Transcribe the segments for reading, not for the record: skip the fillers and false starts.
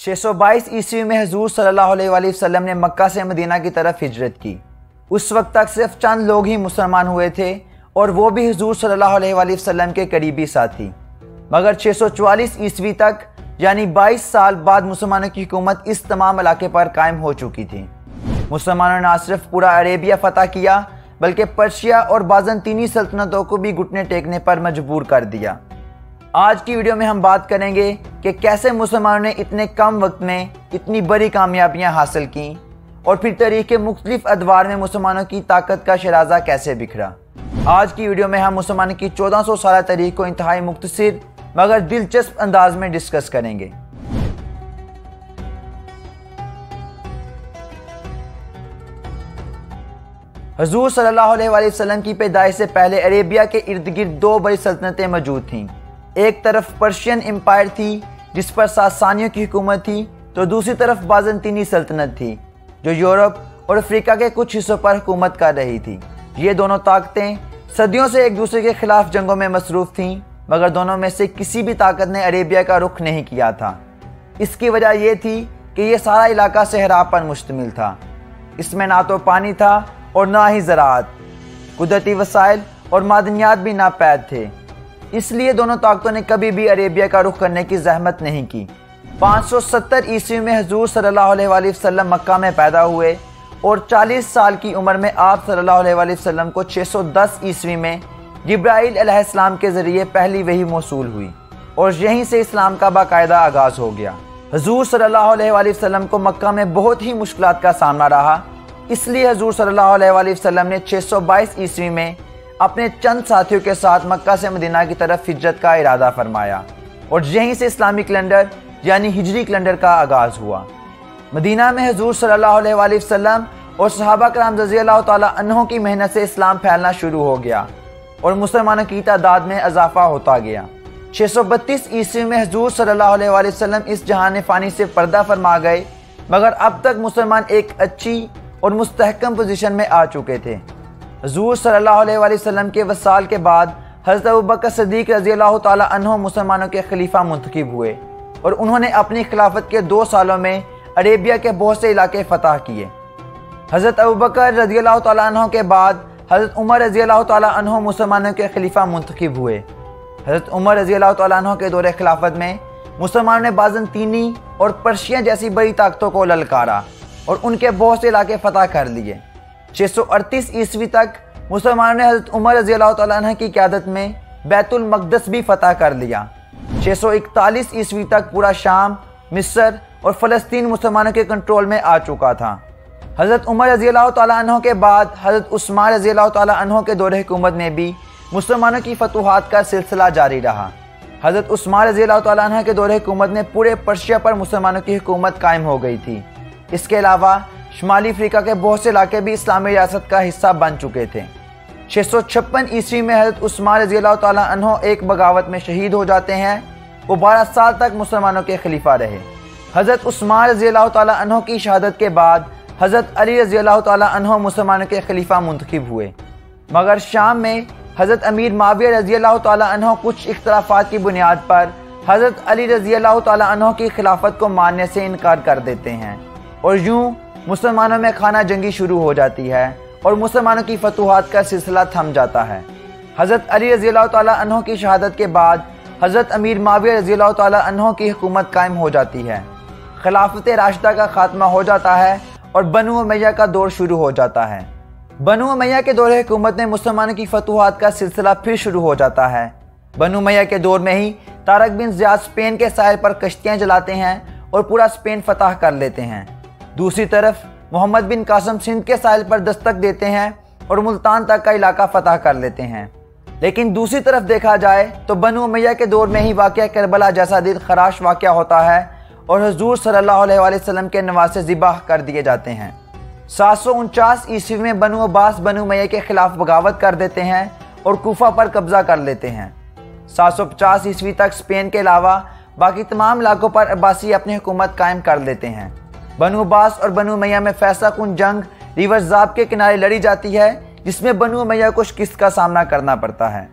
622 ईस्वी में हुजूर सल्लल्लाहु अलैहि वसल्लम ने मक्का से मदीना की तरफ हिजरत की। उस वक्त तक सिर्फ चंद लोग ही मुसलमान हुए थे और वो भी हुजूर सल्लल्लाहु अलैहि वसल्लम के करीबी साथी। मगर 644 ईस्वी तक यानी 22 साल बाद मुसलमानों की हुकूमत इस तमाम इलाके पर कायम हो चुकी थी। मुसलमानों ने न सिर्फ पूरा अरेबिया फतह किया बल्कि पर्शिया और बाज़ंतीनी सल्तनतों को भी घुटने टेकने पर मजबूर कर दिया। आज की वीडियो में हम बात करेंगे कि कैसे मुसलमानों ने इतने कम वक्त में इतनी बड़ी कामयाबियां हासिल की और फिर तारीख़ के मुख्तलिफ अदवार में मुसलमानों की ताकत का शराजा कैसे बिखरा। आज की वीडियो में हम मुसलमानों की 1400 साल तारीख़ को इंतहाई मुख्तसर मगर दिलचस्प अंदाज में डिस्कस करेंगे। हुजूर सल्लल्लाहु अलैहि वसल्लम की पैदाइश से पहले अरेबिया के इर्द गिर्द दो बड़ी सल्तनतें मौजूद थीं। एक तरफ पर्शियन एम्पायर थी जिस पर सासानियों की हुकूमत थी, तो दूसरी तरफ बाज़ंतीनी सल्तनत थी जो यूरोप और अफ्रीका के कुछ हिस्सों पर हुकूमत कर रही थी। ये दोनों ताकतें सदियों से एक दूसरे के खिलाफ जंगों में मसरूफ़ थीं, मगर दोनों में से किसी भी ताकत ने अरेबिया का रुख नहीं किया था। इसकी वजह यह थी कि यह सारा इलाका सहरा पर मुश्तमिल था। इसमें ना तो पानी था और ना ही ज़राअत, कुदरती वसाइल और मादनियात भी नापैद थे। इसलिए दोनों ताकतों ने कभी भी अरेबिया का रुख करने की जहमत नहीं की। 570 ईस्वी में हुजूर सल्लल्लाहु अलैहि वसल्लम मक्का में पैदा हुए और 40 साल की उम्र में आप सल्लल्लाहु अलैहि वसल्लम को 610 ईस्वी में जिब्राइल अलैहिस्सलाम के ज़रिए पहली वही मौसूल हुई और यहीं से इस्लाम का बाकायदा आगाज़ हो गया। हुजूर सल्लल्लाहु अलैहि वसल्लम को मक्का में बहुत ही मुश्किलात का सामना रहा। इसलिए हुजूर सल्लल्लाहु अलैहि वसल्लम ने 622 ईस्वी में अपने चंद साथियों के साथ मक्का से मदीना की तरफ हिजरत का इरादा फरमाया और यहीं से इस्लामी कैलेंडर यानी हिजरी कैलेंडर का आगाज़ हुआ। मदीना में हुजूर सल्लल्लाहु अलैहि वसल्लम और सहाबा कराम रज़ियल्लाहु ताला अन्हुम की मेहनत से इस्लाम फैलना शुरू हो गया और मुसलमानों की तादाद में इजाफा होता गया। 632 ईस्वी में हुजूर सल्लल्लाहु अलैहि वसल्लम इस जहान फ़ानी से पर्दा फरमा गए, मगर अब तक मुसलमान एक अच्छी और मुस्तहकम पोजीशन में आ चुके थे। हुजूर सल्लल्लाहु अलैहि वसल्लम के वसाल के बाद हज़रत अबू बकर सिद्दीक़ रज़ियल्लाहु ताला अन्हु मुसलमानों के खलीफा मुंतखब हुए और उन्होंने अपनी खिलाफत के 2 सालों में अरेबिया के बहुत से इलाके फतह किए। हज़रत अबू बकर रज़ियल्लाहु ताला अन्हु के बाद हज़रत उमर रज़ियल्लाहु ताला अन्हु मुसलमानों के खलीफा मुंतखब हुए। हज़रत उमर रज़ियल्लाहु ताला अन्हु के दौरे खिलाफत में मुसलमानों ने बाज़ंतीनी और पर्शिया जैसी बड़ी ताकतों को ललकारा और उनके बहुत से इलाके फतह कर लिए। 638 ईस्वी तक मुसलमानों ने हज़रत उमर रज़ियल्लाहु ताला अन्हु की क़यादत में बैतुल मक़दस भी फतह कर लिया। 641 ईस्वी तक पूरा शाम, मिस्र और फ़लस्तीन मुसलमानों के कंट्रोल में आ चुका था। हज़रत उमर रज़ियल्लाहु ताला अन्हु के बाद हज़रत उस्मान रज़ियल्लाहु ताला अन्हु के दौरे हुकूमत में भी मुसलमानों की फतूहात का सिलसिला जारी रहा। हज़रत उस्मान रज़ियल्लाहु ताला अन्हु के दौरे हुकूमत में पूरे पर्शिया पर मुसलमानों की हुकूमत कायम हो गई थी। इसके अलावा शुमाली अफ्रीका के बहुत से इलाके भी इस्लामी रियासत का हिस्सा बन चुके थे। 656 ईस्वी में हज़रत उस्मान रज़ियल्लाहु ताला अन्हु एक बगावत में शहीद हो जाते हैं। वो 12 साल तक मुसलमानों के खलीफा रहे। हज़रत उस्मान रज़ियल्लाहु ताला अन्हु की शहादत के बाद हज़रत अली रज़ियल्लाहु ताला अन्हु मुसलमानों के खलीफा मुंतखब हुए, मगर शाम में हज़रत अमीर माविया रज़ियल्लाहु ताला अन्हु कुछ इख्तलाफात की बुनियाद पर हज़रत अली रज़ियल्लाहु ताला अन्हु की खिलाफत को मानने से इनकार कर देते हैं और यूँ मुसलमानों में खाना जंगी शुरू हो जाती है और मुसलमानों की फतूहात का सिलसिला थम जाता है। हज़रत अली रज़ियल्लाहु ताला अन्हु की शहादत के बाद हज़रत अमीर माविया रज़ियल्लाहु ताला अन्हु की हुकूमत कायम हो जाती है। खिलाफत राशिदा का खात्मा हो जाता है और बनु उमैया का दौर शुरू हो जाता है। बनु उमैया के दौर हुकूमत में मुसलमानों की फतूहात का सिलसिला फिर शुरू हो जाता है। बनु उमैया के दौर में ही तारक बिन ज़ियाद स्पेन के साहिल पर कश्तियाँ जलाते हैं और पूरा स्पेन फतह कर लेते हैं। दूसरी तरफ मोहम्मद बिन कासिम सिंध के साहिल पर दस्तक देते हैं और मुल्तान तक का इलाका फतह कर लेते हैं। लेकिन दूसरी तरफ देखा जाए तो बनु उमैया के दौर में ही वाक़या करबला जैसा दिल खराश वाक़या होता है और हुजूर सल्लल्लाहु अलैहि वसल्लम के नवासे ज़िबाह कर दिए जाते हैं। 749 ईस्वी में बनु अब्बास बनु उमैया के खिलाफ बगावत कर देते हैं और कूफा पर कब्जा कर लेते हैं। 750 ईस्वी तक स्पेन के अलावा बाकी तमाम इलाकों पर अब्बासी अपनी हुकूमत कायम कर लेते हैं। बनु अब्बास और बनु उमैया में फैसला कुन जंग रिवर ज़ाब के किनारे लड़ी जाती है, जिसमें बनु उमैया को शिकस्त का सामना करना पड़ता है।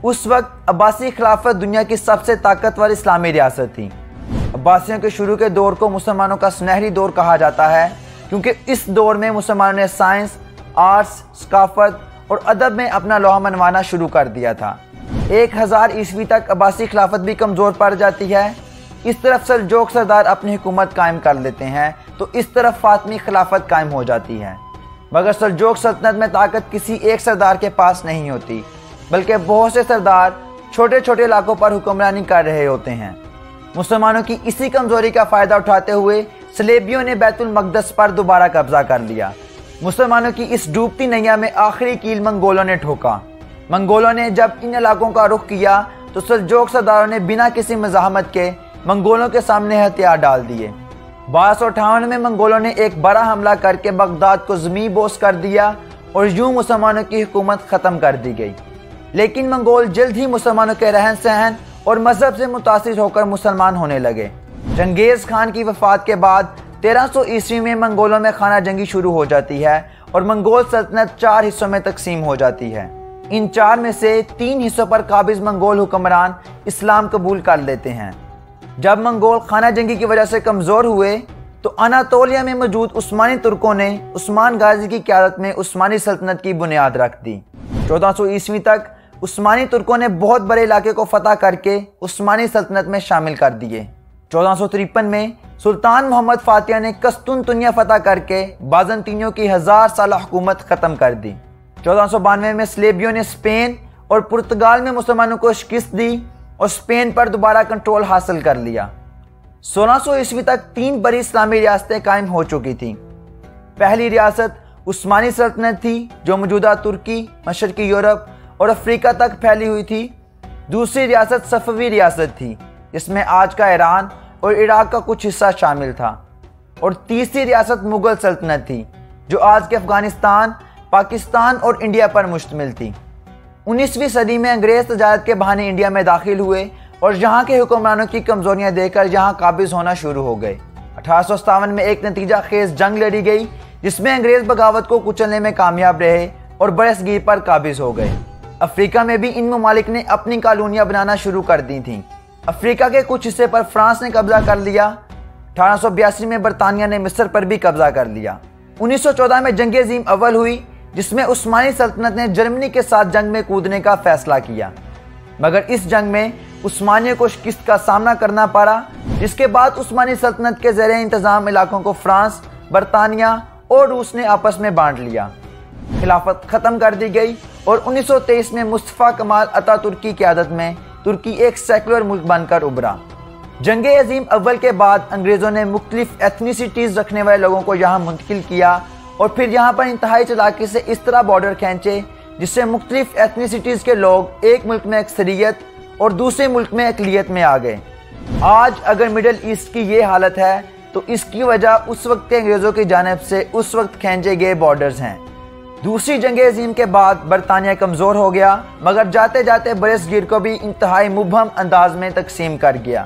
उस वक्त अब्बासी खिलाफत दुनिया की सबसे ताकतवर इस्लामी रियासत थी। عباسیوں کے شروع کے دور کو مسلمانوں کا سنہری دور کہا جاتا ہے، کیونکہ اس دور میں مسلمانوں نے سائنس، آرٹس، ثقافت اور ادب میں اپنا لوہا منوانا شروع کر دیا تھا۔ 1000 عیسوی تک عباسی خلافت بھی کمزور پڑ جاتی ہے۔ اس طرف سلجوق سردار اپنی حکومت قائم کر لیتے ہیں تو اس طرف فاطمی خلافت قائم ہو جاتی ہے، مگر سلجوق سلطنت میں طاقت کسی ایک سردار کے پاس نہیں ہوتی، بلکہ بہت سے سردار چھوٹے چھوٹے علاقوں پر حکمرانی کر رہے ہوتے ہیں۔ مسلمانوں کی اسی کمزوری کا فائدہ اٹھاتے ہوئے صلیبیوں نے بیت المقدس پر دوبارہ قبضہ کر لیا۔ مسلمانوں کی اس ڈوبتی نیا میں آخری کیل منگولوں نے ٹھوکا۔ منگولوں نے جب ان علاقوں کا رخ کیا تو سلجوق سرداروں نے بنا کسی مزاحمت کے منگولوں کے سامنے ہتھیار ڈال دیے۔ 1258 میں منگولوں نے ایک بڑا حملہ کر کے بغداد کو زمیں بوس کر دیا اور یوں مسلمانوں کی حکومت ختم کر دی گئی۔ لیکن منگول جلد ہی مسلمانوں کے رہن سہن اور مذہب سے متاثر ہو کر مسلمان ہونے لگے۔ چنگیز خان کی وفات کے بعد 1300 عیسوی میں منگولوں میں خانہ جنگی شروع ہو جاتی ہے اور منگول سلطنت 4 حصوں میں تقسیم ہو جاتی ہے۔ ان 4 میں سے 3 حصوں پر قابض منگول حکمران اسلام قبول کر لیتے ہیں۔ جب منگول خانہ جنگی کی وجہ سے کمزور ہوئے تو اناطولیہ میں موجود عثمانی ترکوں نے عثمان غازی کی قیادت میں عثمانی سلطنت کی بنیاد رکھ دی۔ 1400 عیسوی تک عثمانی ترکوں نے بہت بڑے علاقے کو فتح کر کے عثمانی سلطنت میں شامل کر دیے۔ 1453 میں سلطان محمد فاتح نے قسطنطنیہ فتح کر کے بازنطینیوں کی 1000 سالہ حکومت ختم کر دی۔ 1492 میں صلیبیوں نے اسپین اور پرتگال میں مسلمانوں کو شکست دی اور اسپین پر دوبارہ کنٹرول حاصل کر لیا۔ 1600 عیسوی تک 3 بڑی اسلامی ریاستیں قائم ہو چکی تھیں۔ پہلی ریاست عثمانی سلطنت تھی جو موجودہ ترکی، مشرقی یورپ اور افریقہ تک پھیلی ہوئی تھی۔ دوسری ریاست صفوی ریاست تھی جس میں آج کا ایران اور عراق کا کچھ حصہ شامل تھا، اور تیسری ریاست مغل سلطنت تھی جو آج کے افغانستان، پاکستان اور انڈیا پر مشتمل تھی۔ 19ویں صدی میں انگریز تجارت کے بہانے انڈیا میں داخل ہوئے اور یہاں کے حکمرانوں کی کمزوریاں دیکھ کر یہاں قابض ہونا شروع ہو گئے۔ 1857 میں ایک نتیجہ خیز جنگ لڑی گئی جس میں انگریز بغاوت کو کچلنے میں کامیاب رہے اور برصغیر پر قابض ہو گئے۔ افریقہ میں بھی ان ممالک نے اپنی کالونیاں بنانا شروع کر دی تھیں۔ افریقہ کے کچھ حصے پر فرانس نے قبضہ کر لیا۔ 1882 میں برطانیہ نے مصر پر بھی قبضہ کر لیا۔ 1914 میں جنگ عظیم اول ہوئی جس میں عثمانی سلطنت نے جرمنی کے ساتھ جنگ میں کودنے کا فیصلہ کیا، مگر اس جنگ میں عثمانیوں کو شکست کا سامنا کرنا پڑا، جس کے بعد عثمانی سلطنت کے زیر انتظام علاقوں کو فرانس، برطانیہ اور روس نے آپس میں بانٹ لیا۔ خلافت ختم کر دی گئی اور 1923 میں مصطفیٰ کمال اتا ترک کی قیادت میں ترکی ایک سیکولر ملک بن کر ابھرا۔ جنگ عظیم اول کے بعد انگریزوں نے مختلف ایتھنیسٹیز رکھنے والے لوگوں کو یہاں منتقل کیا اور پھر یہاں پر انتہائی چالاکی سے اس طرح بارڈر کھینچے جس سے مختلف ایتھنیسٹیز کے لوگ ایک ملک میں اکثریت اور دوسرے ملک میں اقلیت میں آ گئے۔ آج اگر مڈل ایسٹ کی یہ حالت ہے تو اس کی وجہ اس وقت کے انگریزوں کی جانب سے اس وقت کھینچے گئے بارڈرز ہیں۔ دوسری جنگ عظیم کے بعد برطانیہ کمزور ہو گیا، مگر جاتے جاتے برصغیر کو بھی انتہائی مبہم انداز میں تقسیم کر گیا،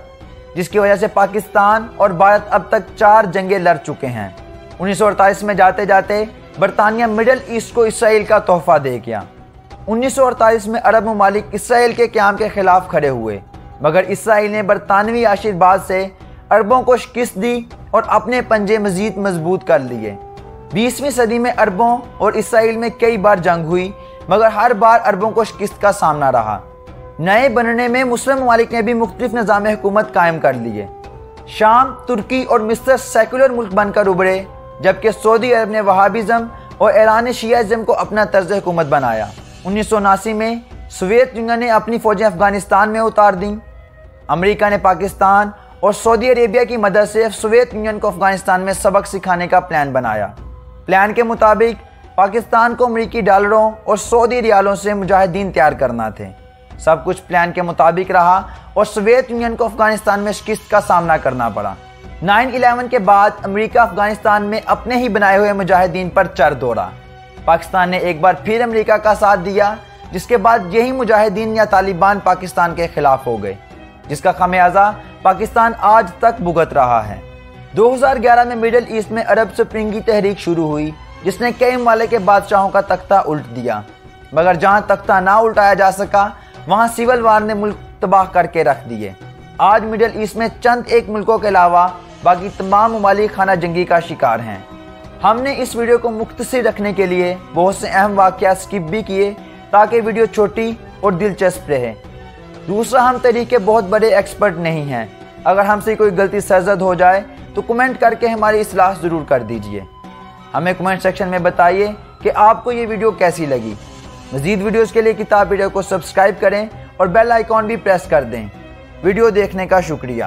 جس کی وجہ سے پاکستان اور بھارت اب تک 4 جنگیں لڑ چکے ہیں۔ 1948 میں جاتے جاتے برطانیہ مڈل ایسٹ کو اسرائیل کا تحفہ دے گیا۔ 1948 میں عرب ممالک اسرائیل کے قیام کے خلاف کھڑے ہوئے، مگر اسرائیل نے برطانوی آشیرواد سے عربوں کو شکست دی اور اپنے پنجے مزید مضبوط کر لیے۔ 20ویں صدی میں عربوں اور اسرائیل میں کئی بار جنگ ہوئی، مگر ہر بار عربوں کو شکست کا سامنا رہا۔ نئے بننے میں مسلم ممالک نے بھی مختلف نظام حکومت قائم کر لیے۔ شام، ترکی اور مصر سیکولر ملک بن کر ابھرے، جبکہ سعودی عرب نے وہابزم اور ایران نے شیعہ کو اپنا طرز حکومت بنایا۔ 1979 میں سوویت یونین نے اپنی فوجیں افغانستان میں اتار دیں۔ امریکہ نے پاکستان اور سعودی عربیہ کی مدد سے سوویت یونین کو افغانستان میں سبق سکھانے کا پلان بنایا۔ پلان کے مطابق پاکستان کو امریکی ڈالروں اور سعودی ریالوں سے مجاہدین تیار کرنا تھے۔ سب کچھ پلان کے مطابق رہا اور سوویت یونین کو افغانستان میں شکست کا سامنا کرنا پڑا۔ 9/11 کے بعد امریکہ افغانستان میں اپنے ہی بنائے ہوئے مجاہدین پر چر دوڑا۔ پاکستان نے ایک بار پھر امریکہ کا ساتھ دیا، جس کے بعد یہی مجاہدین یا طالبان پاکستان کے خلاف ہو گئے، جس کا خمیازہ پاکستان آج تک بھگت رہا ہے۔ 2011 میں مڈل ایسٹ میں عرب سپرنگ کی تحریک شروع ہوئی، جس نے کئی ممالک کے بادشاہوں کا تختہ الٹ دیا، مگر جہاں تختہ نہ الٹایا جا سکا وہاں سول وار نے ملک تباہ کر کے رکھ دیے۔ آج مڈل ایسٹ میں چند ایک ملکوں کے علاوہ باقی تمام ممالک خانہ جنگی کا شکار ہیں۔ ہم نے اس ویڈیو کو مختصر رکھنے کے لیے بہت سے اہم واقعات سکپ بھی کیے تاکہ ویڈیو چھوٹی اور دلچسپ رہے۔ دوسرا، ہم تاریخ کے بہت بڑے ایکسپرٹ نہیں ہیں۔ اگر ہم سے کوئی غلطی سرزد ہو جائے تو کمنٹ کر کے ہماری اصلاح ضرور کر دیجئے۔ ہمیں کمنٹ سیکشن میں بتائیے کہ آپ کو یہ ویڈیو کیسی لگی۔ مزید ویڈیوز کے لیے کتاب ویڈیو کو سبسکرائب کریں اور بیل آئیکن بھی پریس کر دیں۔ ویڈیو دیکھنے کا شکریہ۔